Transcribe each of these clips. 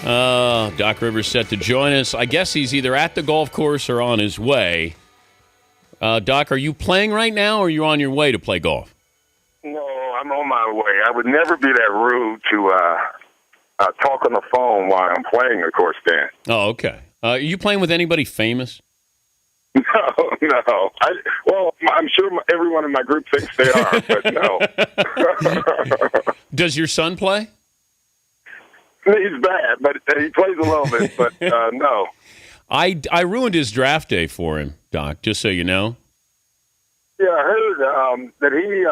Doc Rivers set to join us. I guess he's either at the golf course or on his way. Doc, are you playing right now, or are you on your way to play golf? No, I'm on my way. I would never be that rude to talk on the phone while I'm playing, of course, Dan. Oh, okay. Are you playing with anybody famous? No. Well, I'm sure everyone in my group thinks they are, but no. Does your son play? He's bad, but he plays a little bit, but no. I ruined his draft day for him, Doc, just so you know. Yeah, I heard that he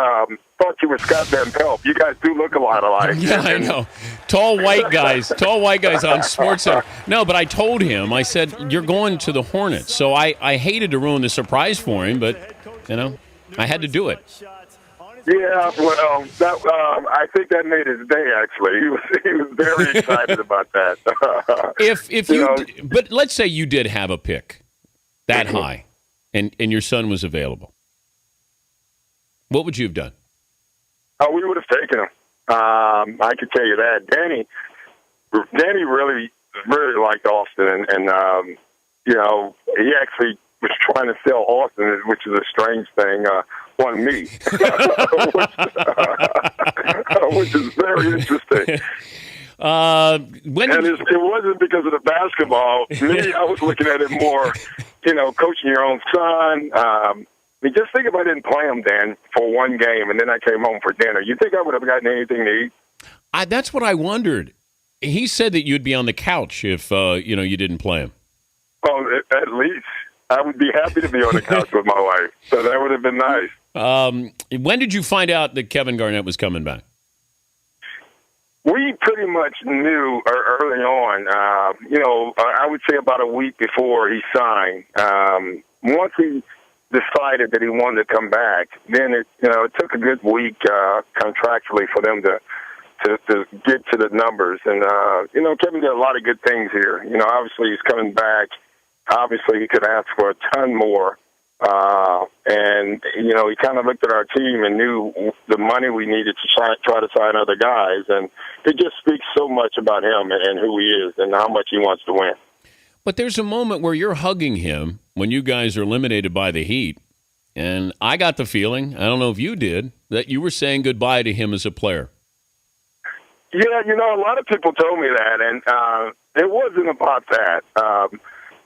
thought you were Scott Van Pelt. You guys do look a lot alike. Yeah, I know. Tall white guys on SportsCenter. No, but I told him, I said, you're going to the Hornets. So I hated to ruin the surprise for him, but, I had to do it. Yeah, well, I think that made his day, actually. He was very excited about that. But let's say you did have a pick that high and your son was available. What would you have done? Oh, we would have taken him. I could tell you that. Danny really liked Austin, and he actually was trying to sell Austin, which is a strange thing, on me, which is very interesting. It wasn't because of the basketball. Me, I was looking at it more, coaching your own son. Just think if I didn't play him, Dan, for one game, and then I came home for dinner. You think I would have gotten anything to eat? That's what I wondered. He said that you'd be on the couch if, you didn't play him. Oh, at least. I would be happy to be on the couch with my wife. So that would have been nice. When did you find out that Kevin Garnett was coming back? We pretty much knew early on. I would say about a week before he signed. Once he decided that he wanted to come back, then it took a good week contractually for them to get to the numbers. And Kevin did a lot of good things here. Obviously he's coming back. Obviously he could ask for a ton more. And he kind of looked at our team and knew the money we needed to try to sign other guys. And it just speaks so much about him and who he is and how much he wants to win. But there's a moment where you're hugging him when you guys are eliminated by the Heat. And I got the feeling, I don't know if you did, that you were saying goodbye to him as a player. Yeah, a lot of people told me that. And it wasn't about that.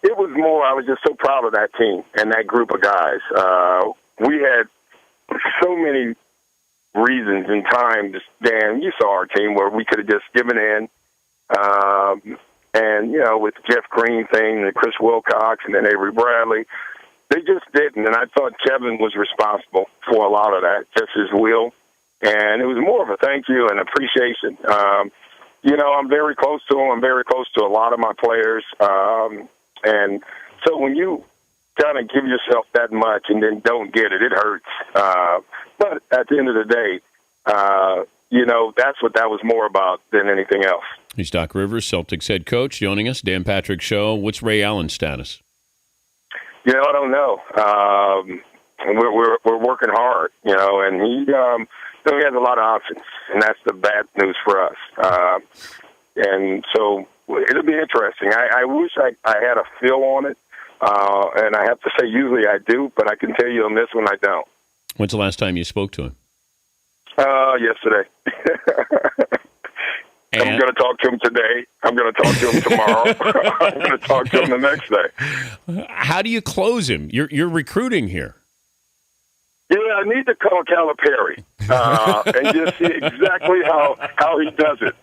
It was more, I was just so proud of that team and that group of guys. We had so many reasons and times, Dan, you saw our team, where we could have just given in. With the Jeff Green thing, and Chris Wilcox, and then Avery Bradley, they just didn't. And I thought Kevin was responsible for a lot of that, just his will. And it was more of a thank you and appreciation. I'm very close to him. I'm very close to a lot of my players. And so when you kind of give yourself that much and then don't get it, it hurts. But at the end of the day, that's what that was more about than anything else. He's Doc Rivers, Celtics head coach, joining us. Dan Patrick Show. What's Ray Allen's status? I don't know. We're working hard, and he has a lot of options, and that's the bad news for us. And so it'll be interesting. I wish I had a feel on it, and I have to say usually I do, but I can tell you on this one I don't. When's the last time you spoke to him? Yesterday. I'm going to talk to him today. I'm going to talk to him tomorrow. I'm going to talk to him the next day. How do you close him? You're recruiting here. Yeah, I need to call Calipari and just see exactly how he does it.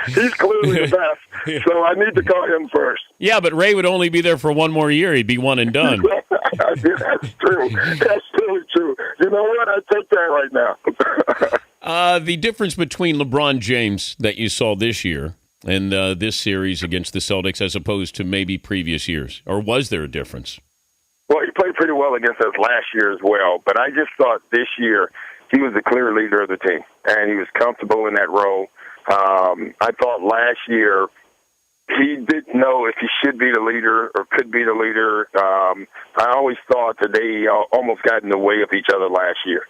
He's clearly the best, so I need to call him first. Yeah, but Ray would only be there for one more year. He'd be one and done. That's true. That's totally true. You know what? I take that right now. The difference between LeBron James that you saw this year and this series against the Celtics as opposed to maybe previous years, or was there a difference? Well, he played pretty well against us last year as well, but I just thought this year he was the clear leader of the team, and he was comfortable in that role. I thought last year he didn't know if he should be the leader or could be the leader. I always thought that they almost got in the way of each other last year.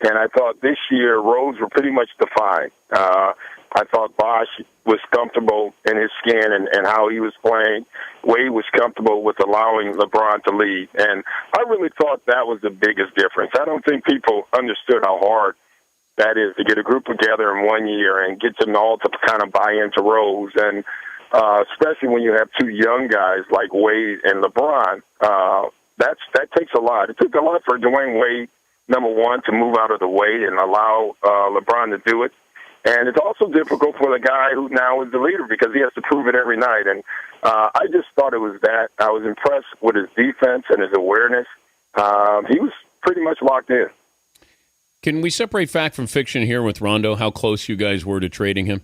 And I thought this year roles were pretty much defined. I thought Bosh was comfortable in his skin and how he was playing. Wade was comfortable with allowing LeBron to lead. And I really thought that was the biggest difference. I don't think people understood how hard that is to get a group together in 1 year and get them all to kind of buy into roles. And especially when you have two young guys like Wade and LeBron, that takes a lot. It took a lot for Dwayne Wade, number one, to move out of the way and allow LeBron to do it. And it's also difficult for the guy who now is the leader because he has to prove it every night. And I just thought it was that. I was impressed with his defense and his awareness. He was pretty much locked in. Can we separate fact from fiction here with Rondo, how close you guys were to trading him?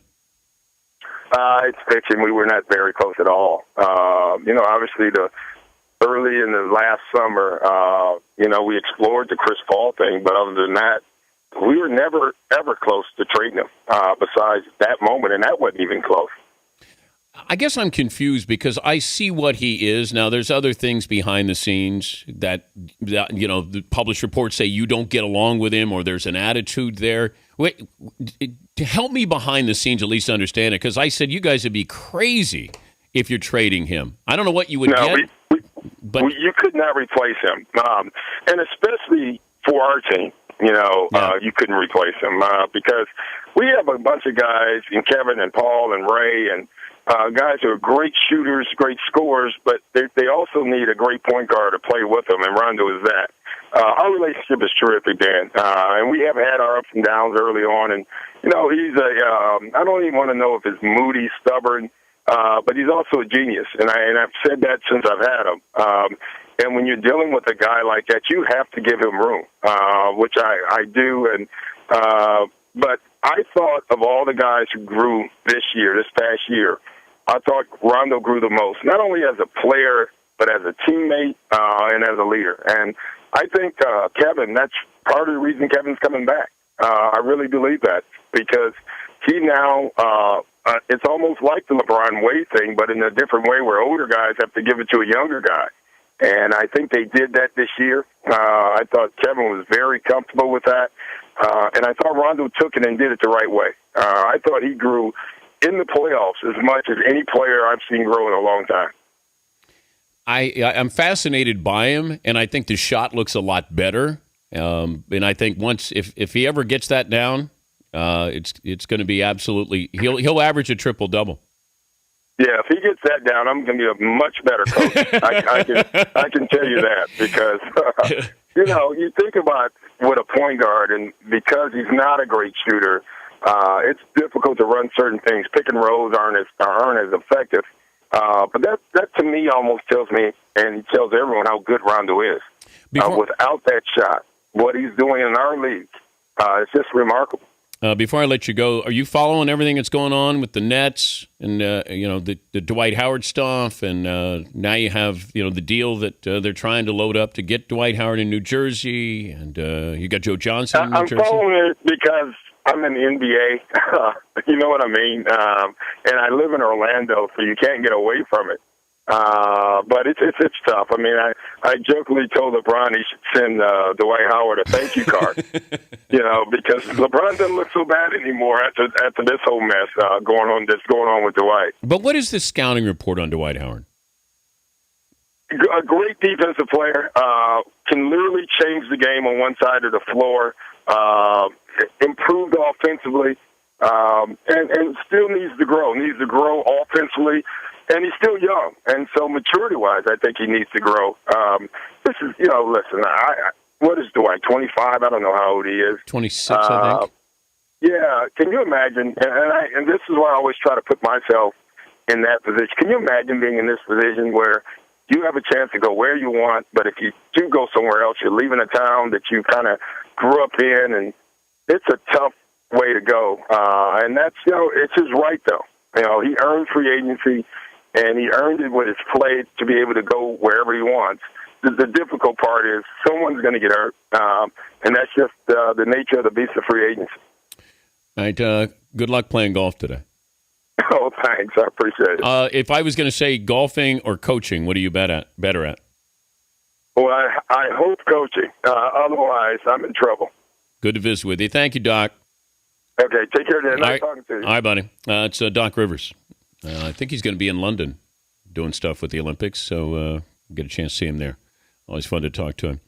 It's fiction. We were not very close at all. Obviously early in the last summer, we explored the Chris Paul thing, but other than that, we were never, ever close to trading him besides that moment, and that wasn't even close. I guess I'm confused because I see what he is. Now, there's other things behind the scenes that the published reports say you don't get along with him or there's an attitude there. Wait, to help me behind the scenes at least understand it, because I said you guys would be crazy if you're trading him. I don't know what you would get. But you could not replace him, and especially for our team. You couldn't replace him because we have a bunch of guys, and Kevin and Paul and Ray, and guys who are great shooters, great scorers, but they also need a great point guard to play with them, and Rondo is that. Our relationship is terrific, Dan, and we have had our ups and downs early on, and, he's I don't even want to know if he's moody, stubborn, but he's also a genius, and I've said that since I've had him. And when you're dealing with a guy like that, you have to give him room, which I do. But I thought of all the guys who grew this past year, I thought Rondo grew the most, not only as a player, but as a teammate and as a leader. And I think Kevin, that's part of the reason Kevin's coming back. I really believe that because he now it's almost like the LeBron Wade thing, but in a different way where older guys have to give it to a younger guy. And I think they did that this year. I thought Kevin was very comfortable with that. And I thought Rondo took it and did it the right way. I thought he grew in the playoffs as much as any player I've seen grow in a long time. I'm fascinated by him, and I think the shot looks a lot better. And I think if he ever gets that down, it's going to be absolutely he'll average a triple-double. Yeah, if he gets that down, I'm going to be a much better coach. I can tell you that because, you think about what a point guard, and because he's not a great shooter, it's difficult to run certain things. Pick and rolls aren't as effective. But that to me almost tells me, and tells everyone how good Rondo is. Without that shot, what he's doing in our league, it's just remarkable. Before I let you go, are you following everything that's going on with the Nets and the Dwight Howard stuff? And now you have the deal that they're trying to load up to get Dwight Howard in New Jersey, and you got Joe Johnson in New Jersey. I'm following it because I'm in the NBA. You know what I mean? And I live in Orlando, so you can't get away from it. But it's tough. I mean, I jokingly told LeBron he should send Dwight Howard a thank you card, because LeBron doesn't look so bad anymore after this whole mess going on with Dwight. But what is the scouting report on Dwight Howard? A great defensive player, can literally change the game on one side of the floor, improved offensively, and still needs to grow offensively. And he's still young, and so maturity-wise, I think he needs to grow. This is, listen, what is Dwight, 25? I don't know how old he is. 26, I think. Yeah, can you imagine, and this is why I always try to put myself in that position. Can you imagine being in this position where you have a chance to go where you want, but if you do go somewhere else, you're leaving a town that you kind of grew up in, and it's a tough way to go. And that's, it's his right, though. He earned free agency. And he earned it with his play to be able to go wherever he wants. The difficult part is someone's going to get hurt, and that's just the nature of the beast of free agency. All right, good luck playing golf today. Oh, thanks. I appreciate it. If I was going to say golfing or coaching, what are you better at? Well, I hope coaching. Otherwise, I'm in trouble. Good to visit with you. Thank you, Doc. Okay, take care. Nice All right. talking to you. All right, buddy. It's Doc Rivers. I think he's going to be in London doing stuff with the Olympics, so get a chance to see him there. Always fun to talk to him.